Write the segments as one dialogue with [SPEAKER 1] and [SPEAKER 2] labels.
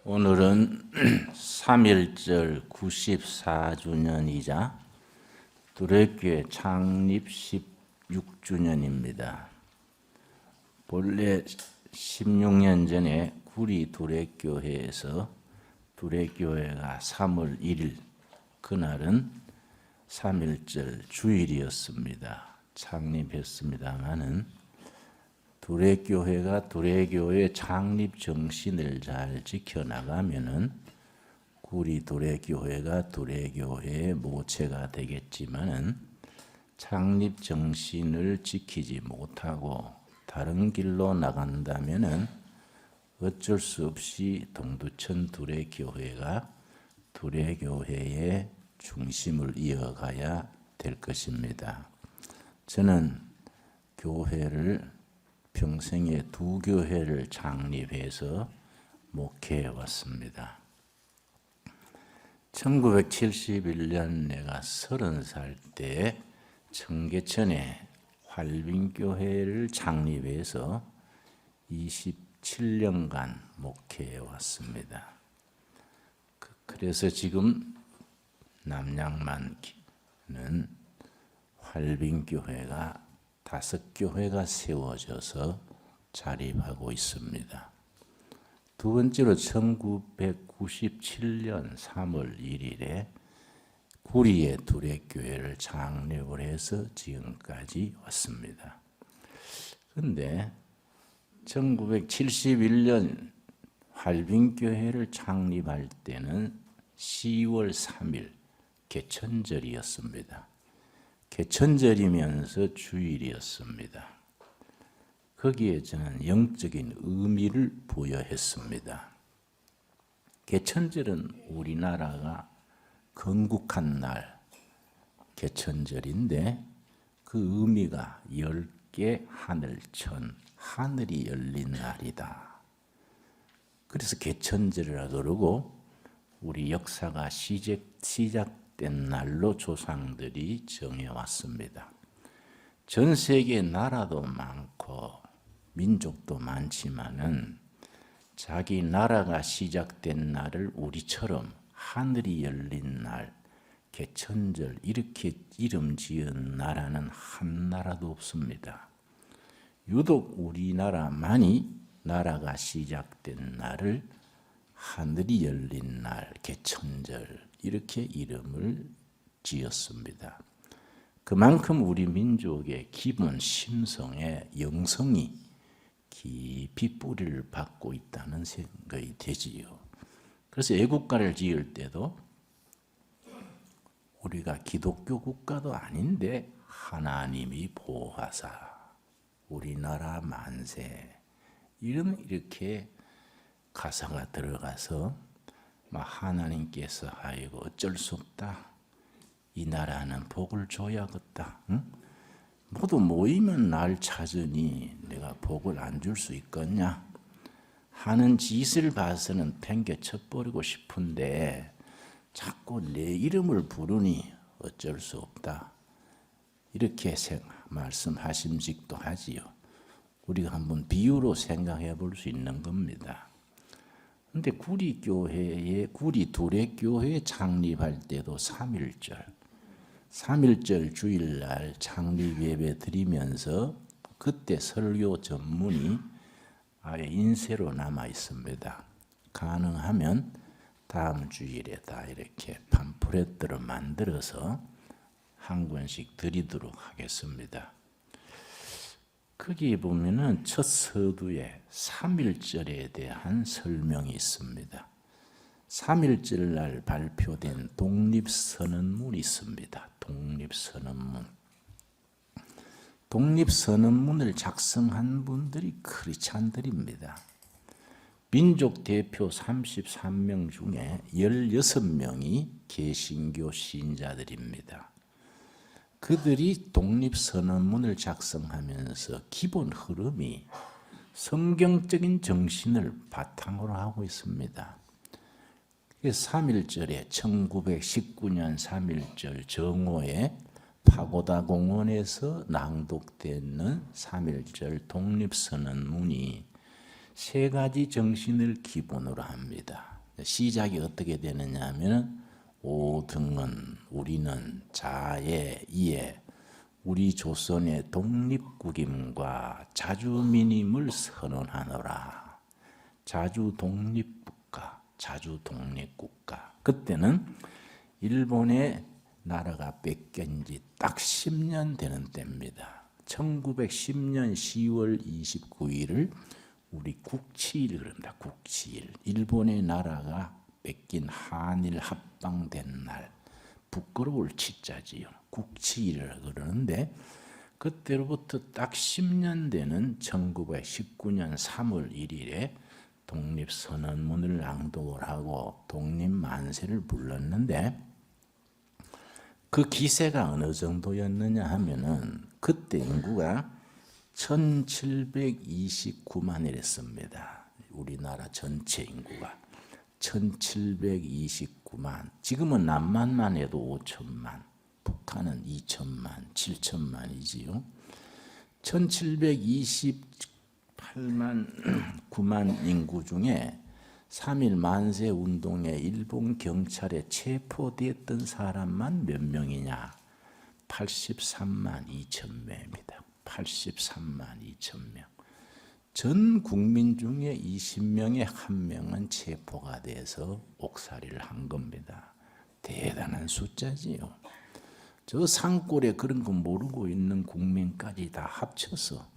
[SPEAKER 1] 오늘은 3.1절 94주년이자 두레교회 창립 16주년입니다. 본래 16년 전에 구리 두레교회에서 두레교회가 3월 1일 그날은 3.1절 주일이었습니다. 창립했습니다마는 두레교회가 두레교회 창립 정신을 잘 지켜나가면은 구리 두레교회가 두레교회의 모체가 되겠지만은 창립 정신을 지키지 못하고 다른 길로 나간다면은 어쩔 수 없이 동두천 두레교회가 두레교회의 중심을 이어가야 될 것입니다. 저는 교회를 평생에 두 교회를 창립해서 목회해 왔습니다. 1971년 내가 30살 때 청계천에 활빈교회를 창립해서 27년간 목회해 왔습니다. 그래서 지금 남양만는 활빈교회가 5교회가 세워져서 자립하고 있습니다. 두 번째로 1997년 3월 1일에 구리의 두레교회를 창립을 해서 지금까지 왔습니다. 그런데 1971년 활빈교회를 창립할 때는 10월 3일 개천절이었습니다. 개천절이면서 주일이었습니다. 거기에 저는 영적인 의미를 부여했습니다. 개천절은 우리나라가 건국한 날 개천절인데 그 의미가 10개 하늘천, 하늘이 열린 날이다. 그래서 개천절이라 그러고 우리 역사가 시작된 날로 조상들이 정해왔습니다. 전 세계 나라도 많고 민족도 많지만은 자기 나라가 시작된 날을 우리처럼 하늘이 열린 날, 개천절 이렇게 이름 지은 나라는 한 나라도 없습니다. 유독 우리나라만이 나라가 시작된 날을 하늘이 열린 날, 개천절 이렇게 이름을 지었습니다. 그만큼 우리 민족의 기본 심성의 영성이 깊이 뿌리를 받고 있다는 생각이 되지요. 그래서 애국가를 지을 때도 우리가 기독교 국가도 아닌데 하나님이 보호하사 우리나라 만세 이렇게 가사가 들어가서 하나님께서 아이고 어쩔 수 없다. 이 나라는 복을 줘야겠다. 응? 모두 모이면 날 찾으니 내가 복을 안 줄 수 있겠냐? 하는 짓을 봐서는 팽개쳐버리고 싶은데 자꾸 내 이름을 부르니 어쩔 수 없다. 이렇게 말씀하심직도 하지요. 우리가 한번 비유로 생각해 볼 수 있는 겁니다. 근데 구리 두레교회 창립할 때도 3.1절 주일날 창립 예배 드리면서 그때 설교 전문이 아예 인쇄로 남아 있습니다. 가능하면 다음 주일에 다 이렇게 팜플렛들을 만들어서 한 권씩 드리도록 하겠습니다. 거기 보면은 첫 서두에 3.1절에 대한 설명이 있습니다. 3.1절 날 발표된 독립선언문이 있습니다. 독립선언문. 독립선언문을 작성한 분들이 크리스찬들입니다. 민족 대표 33명 중에 16명이 개신교 신자들입니다. 그들이 독립선언문을 작성하면서 기본 흐름이 성경적인 정신을 바탕으로 하고 있습니다. 3.1절에 1919년 3.1절 정오에 파고다 공원에서 낭독되는 3.1절 독립선언문이 세 가지 정신을 기본으로 합니다. 시작이 어떻게 되느냐 하면 오등은 우리는 자에 이에 우리 조선의 독립국임과 자주민임을 선언하노라. 자주 독립국가, 자주 독립국가. 그때는 일본의 나라가 뺏긴 지 딱 10년 되는 때입니다. 1910년 10월 29일을 우리 국치일 그럽니다. 국치일. 일본의 나라가 뺏긴 한일 합방된 날. 부끄러울 치자지요. 국치일을 그러는데 그때로부터 딱 10년 되는 1919년 3월 1일에 독립선언문을 낭독을 하고 독립만세를 불렀는데 그 기세가 어느 정도였느냐 하면은 그때 인구가 1729만이랬습니다. 우리나라 전체 인구가 1729만. 지금은 남한만 해도 5천만, 북한은 2천만, 7천만이지요. 1728만 9만 인구 중에 3.1 만세 운동에 일본 경찰에 체포되었던 사람만 몇 명이냐? 83만 2천 명입니다. 83만 2천 명. 전 국민 중에 20명에 한 명은 체포가 돼서 옥살이를 한 겁니다. 대단한 숫자지요. 저 산골에 그런 거 모르고 있는 국민까지 다 합쳐서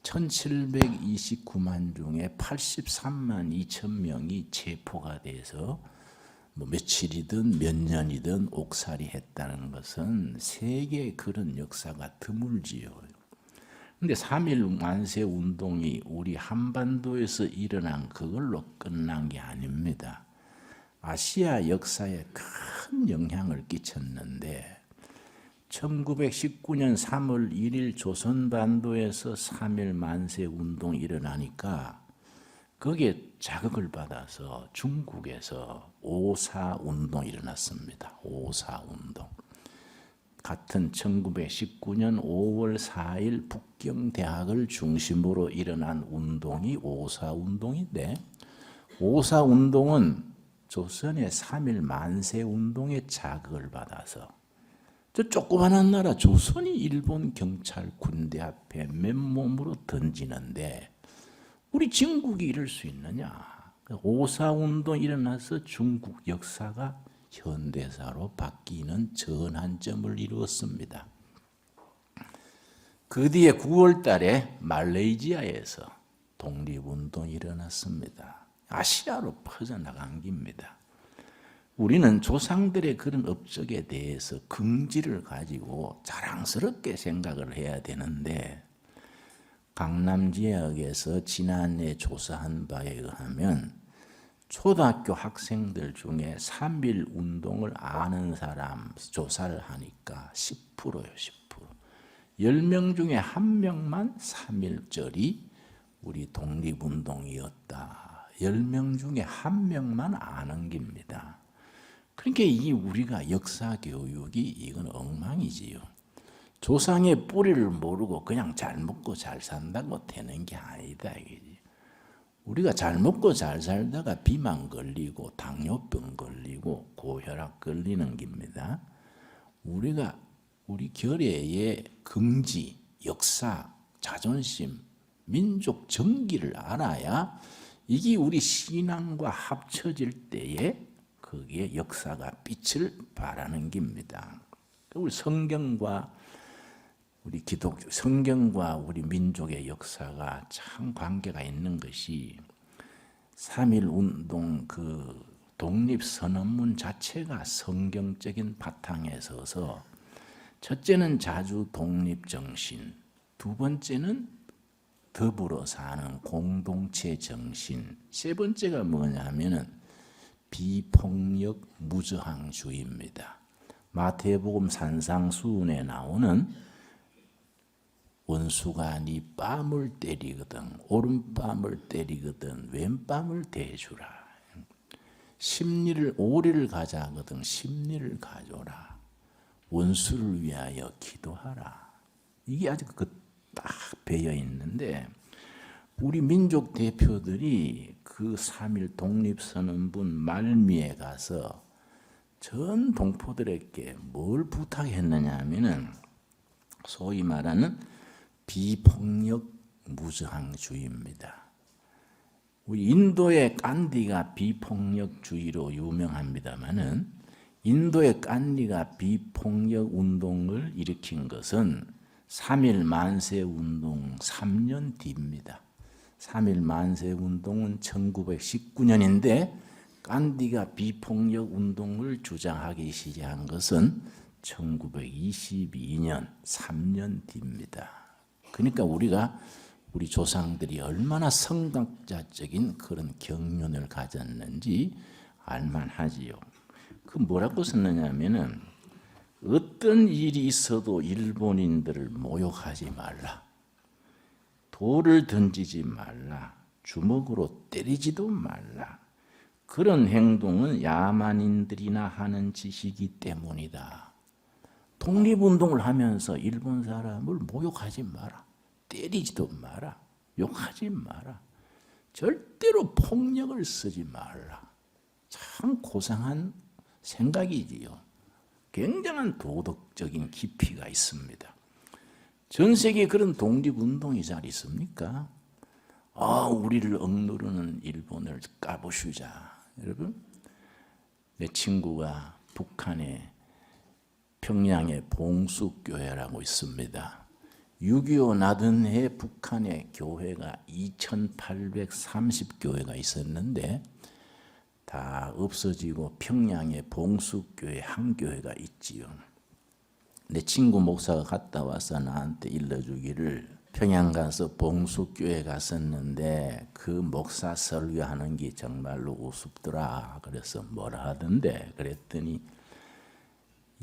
[SPEAKER 1] 1729만 중에 83만 2천 명이 체포가 돼서 뭐 며칠이든 몇 년이든 옥살이 했다는 것은 세계에 그런 역사가 드물지요. 근데 3.1 만세 운동이 우리 한반도에서 일어난 그걸로 끝난 게 아닙니다. 아시아 역사에 큰 영향을 끼쳤는데 1919년 3월 1일 조선반도에서 3.1 만세 운동이 일어나니까 거기에 자극을 받아서 중국에서 5.4 운동이 일어났습니다. 5.4 운동. 같은 1919년 5월 4일 북경대학을 중심으로 일어난 운동이 5.4 운동인데 5.4 운동은 조선의 3.1 만세 운동에 자극을 받아서 저 조그마한 나라 조선이 일본 경찰 군대 앞에 맨몸으로 던지는데 우리 중국이 이럴 수 있느냐. 5.4 운동 일어나서 중국 역사가 현대사로 바뀌는 전환점을 이루었습니다. 그 뒤에 9월 달에 말레이시아에서 독립운동이 일어났습니다. 아시아로 퍼져나간 겁니다. 우리는 조상들의 그런 업적에 대해서 긍지를 가지고 자랑스럽게 생각을 해야 되는데 강남 지역에서 지난해 조사한 바에 의하면 초등학교 학생들 중에 3.1 운동을 아는 사람 조사를 하니까 10%예요. 10%. 10명 중에 1명만 3.1절이 우리 독립운동이었다. 10명 중에 1명만 아는 겁니다. 그러니까 이 우리가 역사 교육이 이건 엉망이지요. 조상의 뿌리를 모르고 그냥 잘 먹고 잘 산다고 되는 게 아니다. 우리가 잘 먹고 잘 살다가 비만 걸리고 당뇨병 걸리고 고혈압 걸리는 겁니다. 우리가 우리 결의의 긍지, 역사, 자존심, 민족 정기를 알아야 이게 우리 신앙과 합쳐질 때에 거기에 역사가 빛을 발하는 겁니다. 우리 성경과 우리 성경과 우리 민족의 역사가 참 관계가 있는 것이 3.1 운동 그 독립선언문 자체가 성경적인 바탕에 서서 첫째는 자주 독립정신, 두 번째는 더불어 사는 공동체 정신, 세 번째가 뭐냐 하면은 비폭력 무저항주의입니다. 마태복음 산상수훈에 나오는 원수가 네 뺨을 때리거든 오른뺨을 때리거든 왼뺨을 대주라. 오리를 가자거든 십리를 가져라. 원수를 위하여 기도하라. 이게 아주 딱 배어 있는데 우리 민족 대표들이 그 3.1 독립선언문 말미에 가서 전 동포들에게 뭘 부탁했느냐 하면은 소위 말하는 비폭력 무저항주의입니다. 우리 인도의 간디가 비폭력주의로 유명합니다만은 인도의 간디가 비폭력 운동을 일으킨 것은 3.1 만세 운동 3년 뒤입니다. 3.1 만세 운동은 1919년인데 간디가 비폭력 운동을 주장하기 시작한 것은 1922년 3년 뒤입니다. 그러니까 우리 조상들이 얼마나 성각자적인 그런 경륜을 가졌는지 알만하지요. 그 뭐라고 썼느냐 하면은 어떤 일이 있어도 일본인들을 모욕하지 말라. 돌을 던지지 말라. 주먹으로 때리지도 말라. 그런 행동은 야만인들이나 하는 짓이기 때문이다. 독립운동을 하면서 일본 사람을 모욕하지 마라. 때리지도 마라. 욕하지 마라. 절대로 폭력을 쓰지 말라. 참 고상한 생각이지요. 굉장한 도덕적인 깊이가 있습니다. 전 세계에 그런 독립운동이 잘 있습니까? 우리를 억누르는 일본을 까부수자. 여러분, 내 친구가 북한에 평양에 봉숙교회라고 있습니다. 6.25 나던 해 북한에 교회가 2,830교회가 있었는데 다 없어지고 평양에 봉숙교회 한 교회가 있지요. 내 친구 목사가 갔다 와서 나한테 일러주기를 평양 가서 봉숙교회 갔었는데 그 목사 설교하는 게 정말로 우습더라. 그래서 뭐라 하던데 그랬더니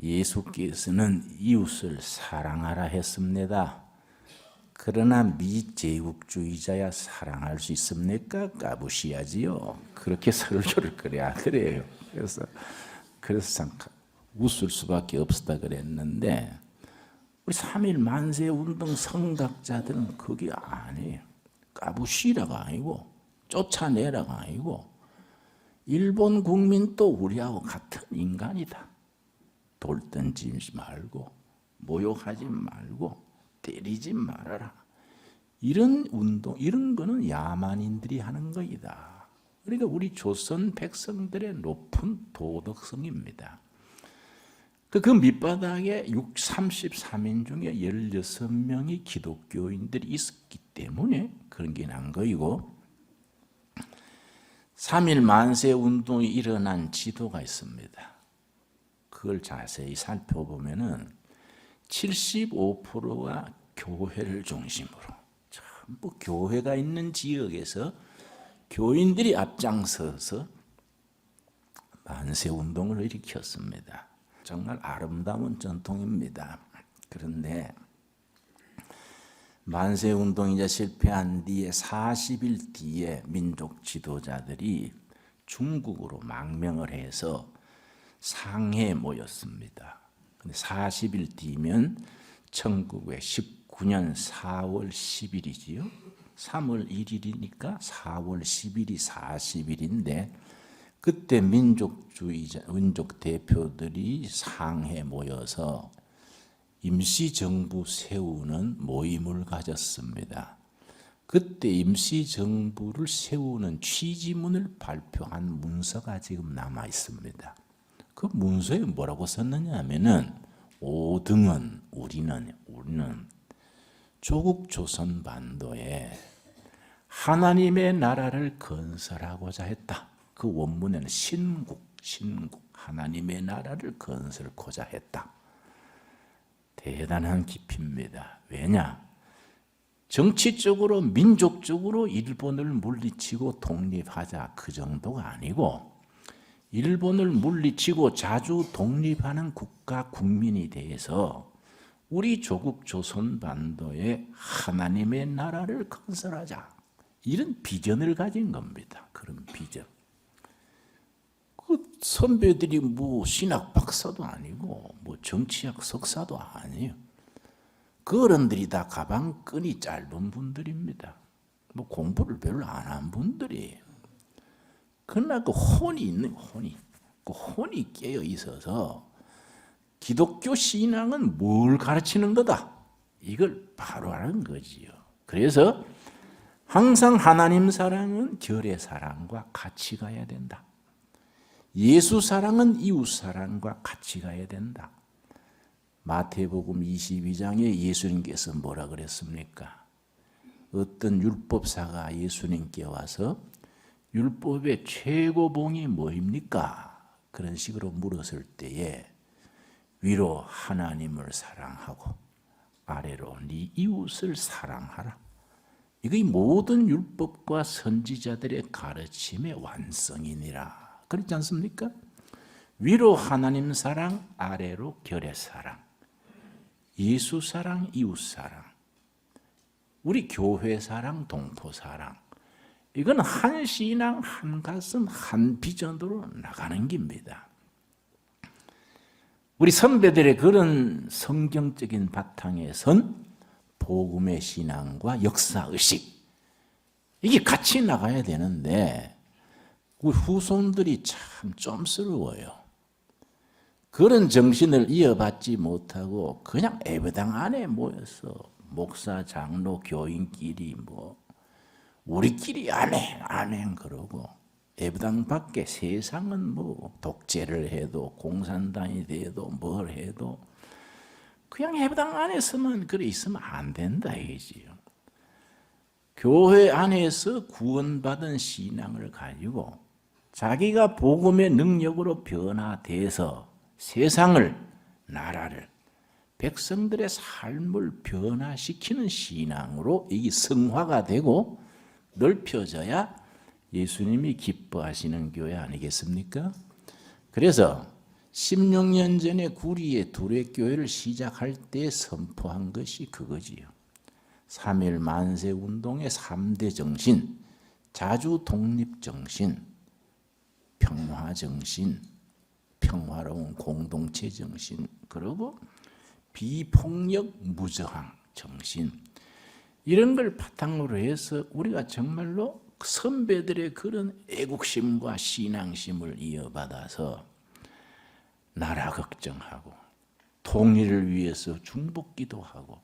[SPEAKER 1] 예수께서는 이웃을 사랑하라 했습니다. 그러나 미제국주의자야 사랑할 수 있습니까? 까부시야지요. 그렇게 설교를 그래야 그래요. 그래서 참 웃을 수밖에 없었다 그랬는데 우리 3.1 만세 운동 성각자들은 그게 아니에요. 까부시라가 아니고 쫓아내라가 아니고 일본 국민도 우리하고 같은 인간이다. 돌 던지지 말고 모욕하지 말고 때리지 말아라. 이런 운동, 이런 거는 야만인들이 하는 거이다. 그러니까 우리 조선 백성들의 높은 도덕성입니다. 그 밑바닥에 33인 중에 16명이 기독교인들이 있었기 때문에 그런 게 난 거이고 3.1 만세 운동이 일어난 지도가 있습니다. 그걸 자세히 살펴보면은 75%가 교회를 중심으로 전부 교회가 있는 지역에서 교인들이 앞장서서 만세운동을 일으켰습니다. 정말 아름다운 전통입니다. 그런데 만세운동이 이제 실패한 뒤에 40일 뒤에 민족 지도자들이 중국으로 망명을 해서 상해에 모였습니다. 근데 40일 뒤면 1919년 4월 10일이지요. 3월 1일이니까 4월 10일이 40일인데 그때 민족 대표들이 상해에 모여서 임시정부 세우는 모임을 가졌습니다. 그때 임시정부를 세우는 취지문을 발표한 문서가 지금 남아 있습니다. 그 문서에 뭐라고 썼느냐 하면은 5등은 우리는 조국 조선 반도에 하나님의 나라를 건설하고자 했다. 그 원문에는 신국 하나님의 나라를 건설하고자 했다. 대단한 깊이입니다. 왜냐? 정치적으로 민족적으로 일본을 물리치고 독립하자 그 정도가 아니고 일본을 물리치고 자주 독립하는 국가 국민이 대해서 우리 조국 조선 반도에 하나님의 나라를 건설하자 이런 비전을 가진 겁니다. 그런 비전. 그 선배들이 뭐 신학 박사도 아니고 뭐 정치학 석사도 아니에요. 그 어른들이 다 가방끈이 짧은 분들입니다. 뭐 공부를 별로 안 한 분들이. 그러나 그 혼이 있는 그 혼이 깨어 있어서 기독교 신앙은 뭘 가르치는 거다. 이걸 바로 아는 거지요. 그래서 항상 하나님 사랑은 결의 사랑과 같이 가야 된다. 예수 사랑은 이웃 사랑과 같이 가야 된다. 마태복음 22장에 예수님께서 뭐라 그랬습니까? 어떤 율법사가 예수님께 와서 율법의 최고봉이 뭐입니까? 그런 식으로 물었을 때에 위로 하나님을 사랑하고 아래로 네 이웃을 사랑하라. 이게 모든 율법과 선지자들의 가르침의 완성이니라. 그렇지 않습니까? 위로 하나님 사랑, 아래로 결의 사랑. 예수 사랑, 이웃 사랑. 우리 교회 사랑, 동포 사랑. 이건 한 신앙, 한 가슴, 한 비전으로 나가는 겁니다. 우리 선배들의 그런 성경적인 바탕에 선 복음의 신앙과 역사의식, 이게 같이 나가야 되는데 우리 후손들이 참 좀스러워요. 그런 정신을 이어받지 못하고 그냥 예배당 안에 모여서 목사, 장로, 교인끼리 우리끼리 아멘 그러고, 예배당 밖에 세상은 독재를 해도 공산당이 돼도 뭘 해도 그냥 예배당 안에서만 그래 있으면 안 된다 이지요. 교회 안에서 구원받은 신앙을 가지고 자기가 복음의 능력으로 변화돼서 세상을, 나라를, 백성들의 삶을 변화시키는 신앙으로 이게 성화가 되고 넓혀져야 예수님이 기뻐하시는 교회 아니겠습니까? 그래서 16년 전에 구리의 두레교회를 시작할 때 선포한 것이 그거지요. 3.1 만세 운동의 3대 정신, 자주 독립 정신, 평화 정신, 평화로운 공동체 정신, 그리고 비폭력 무저항 정신, 이런 걸 바탕으로 해서 우리가 정말로 선배들의 그런 애국심과 신앙심을 이어받아서 나라 걱정하고 통일을 위해서 중복기도하고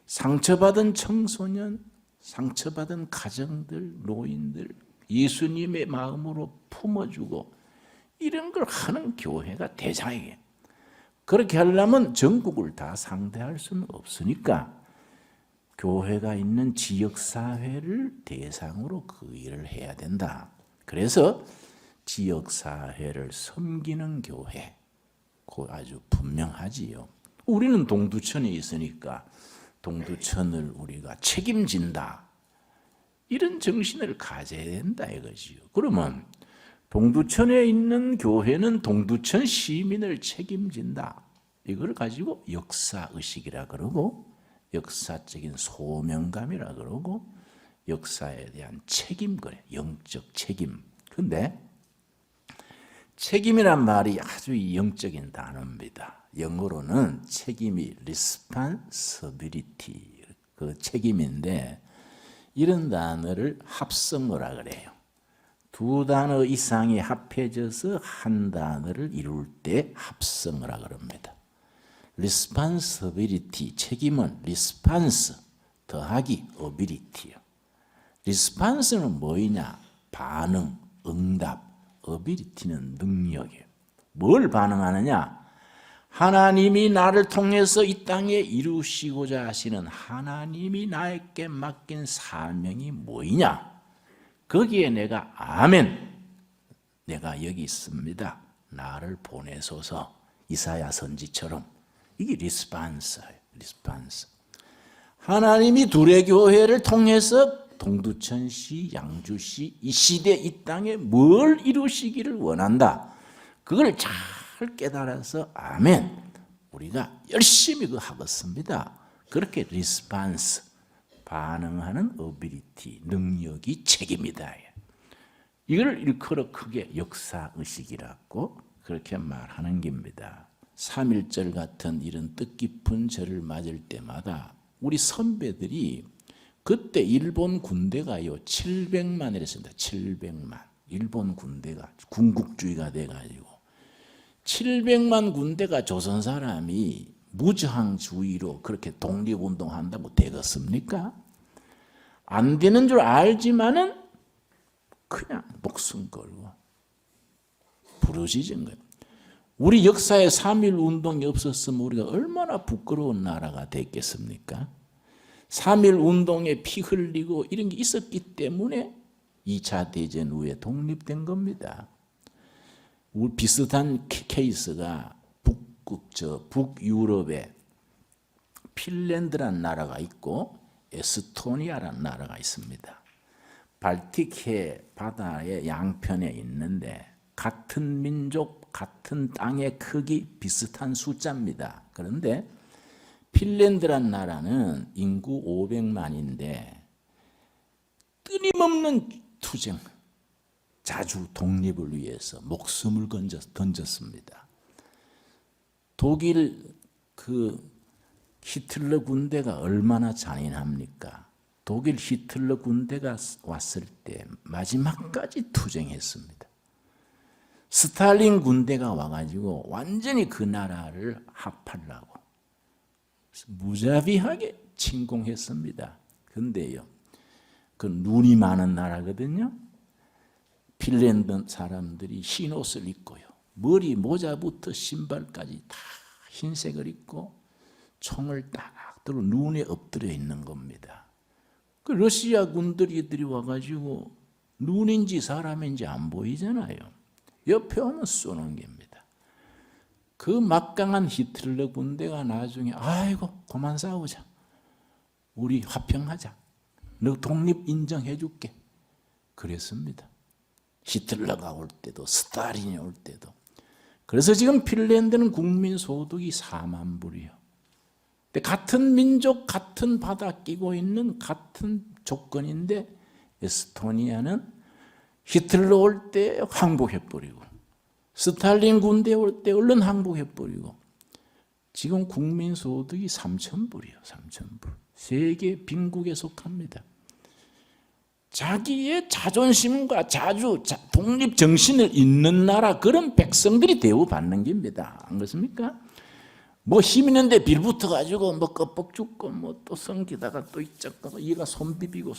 [SPEAKER 1] 상처받은 청소년, 상처받은 가정들, 노인들 예수님의 마음으로 품어주고 이런 걸 하는 교회가 대장이에요. 그렇게 하려면 전국을 다 상대할 수는 없으니까 교회가 있는 지역사회를 대상으로 그 일을 해야 된다. 그래서 지역사회를 섬기는 교회, 그거 아주 분명하지요. 우리는 동두천에 있으니까 동두천을 우리가 책임진다. 이런 정신을 가져야 된다 이거지요. 그러면 동두천에 있는 교회는 동두천 시민을 책임진다. 이걸 가지고 역사의식이라 그러고 역사적인 소명감이라 그러고 역사에 대한 책임 그래. 영적 책임. 근데 책임이란 말이 아주 영적인 단어입니다. 영어로는 책임이 responsibility, 그 책임인데 이런 단어를 합성어라 그래요. 두 단어 이상이 합해져서 한 단어를 이룰 때 합성어라 그럽니다. responsibility, 책임은 response 더하기 ability요. response는 뭐이냐? 반응, 응답. ability는 능력이에요. 뭘 반응하느냐? 하나님이 나를 통해서 이 땅에 이루시고자 하시는 하나님이 나에게 맡긴 사명이 뭐이냐? 거기에 내가 아멘, 내가 여기 있습니다. 나를 보내소서. 이사야 선지처럼. 이게 리스판스예요. 리스판스. 하나님이 두레교회를 통해서 동두천시, 양주시, 이 시대, 이 땅에 뭘 이루시기를 원한다. 그걸 잘 깨달아서 아멘, 우리가 열심히 그 하겠습니다. 그렇게 리스판스, 반응하는 어빌리티, 능력이 책임이다. 이걸 일컬어 크게 역사의식이라고 그렇게 말하는 겁니다. 3.1절 같은 이런 뜻깊은 절을 맞을 때마다 우리 선배들이 그때 일본 군대가요 700만이랬습니다. 700만. 일본 군대가 군국주의가 돼가지고 700만 군대가 조선 사람이 무저항주의로 그렇게 독립운동한다고 되겠습니까? 안 되는 줄 알지만은 그냥 목숨 걸고 부르짖은 거예요. 우리 역사에 3.1 운동이 없었으면 우리가 얼마나 부끄러운 나라가 됐겠습니까? 3.1 운동에 피 흘리고 이런 게 있었기 때문에 2차 대전 후에 독립된 겁니다. 우리 비슷한 케이스가 북유럽에 핀란드라는 나라가 있고 에스토니아라는 나라가 있습니다. 발틱해 바다의 양편에 있는데 같은 민족, 같은 땅의 크기, 비슷한 숫자입니다. 그런데 핀란드란 나라는 인구 500만인데 끊임없는 투쟁, 자주 독립을 위해서 목숨을 던졌습니다. 독일 히틀러 군대가 얼마나 잔인합니까? 독일 히틀러 군대가 왔을 때 마지막까지 투쟁했습니다. 스탈린 군대가 와가지고 완전히 그 나라를 합하려고 무자비하게 침공했습니다. 근데요, 그 눈이 많은 나라거든요. 핀란드 사람들이 흰 옷을 입고요. 머리 모자부터 신발까지 다 흰색을 입고 총을 딱 들고 눈에 엎드려 있는 겁니다. 그 러시아 군들이 와가지고 눈인지 사람인지 안 보이잖아요. 옆에 오면 쏘는 겁니다. 그 막강한 히틀러 군대가 나중에 아이고 그만 싸우자. 우리 화평하자. 너 독립 인정해 줄게. 그랬습니다. 히틀러가 올 때도 스탈린이 올 때도. 그래서 지금 핀란드는 국민 소득이 4만 불이요. 근데 같은 민족, 같은 바다 끼고 있는 같은 조건인데 에스토니아는 히틀러 올 때 항복해버리고 스탈린 군대 올 때 얼른 항복해버리고 지금 국민 소득이 3,000불이요. 3,000불. 세계 빈국에 속합니다. 자기의 자존심과 독립 정신을 잇는 나라 그런 백성들이 대우받는 겁니다. 안 그렇습니까? 뭐 힘 있는데 빌붙어 가지고 뭐 껍벅 죽고 뭐 또 성기다가 또 이짝고 얘가 손 비비고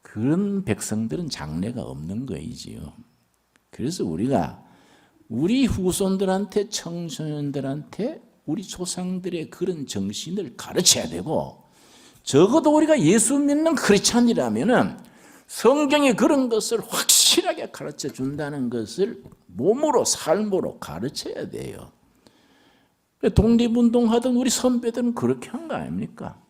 [SPEAKER 1] 그런 백성들은 장래가 없는 거이지요. 그래서 우리가 우리 후손들한테 청소년들한테 우리 조상들의 그런 정신을 가르쳐야 되고 적어도 우리가 예수 믿는 크리스찬이라면은 성경에 그런 것을 확실하게 가르쳐 준다는 것을 몸으로 삶으로 가르쳐야 돼요. 독립운동하던 우리 선배들은 그렇게 한 거 아닙니까?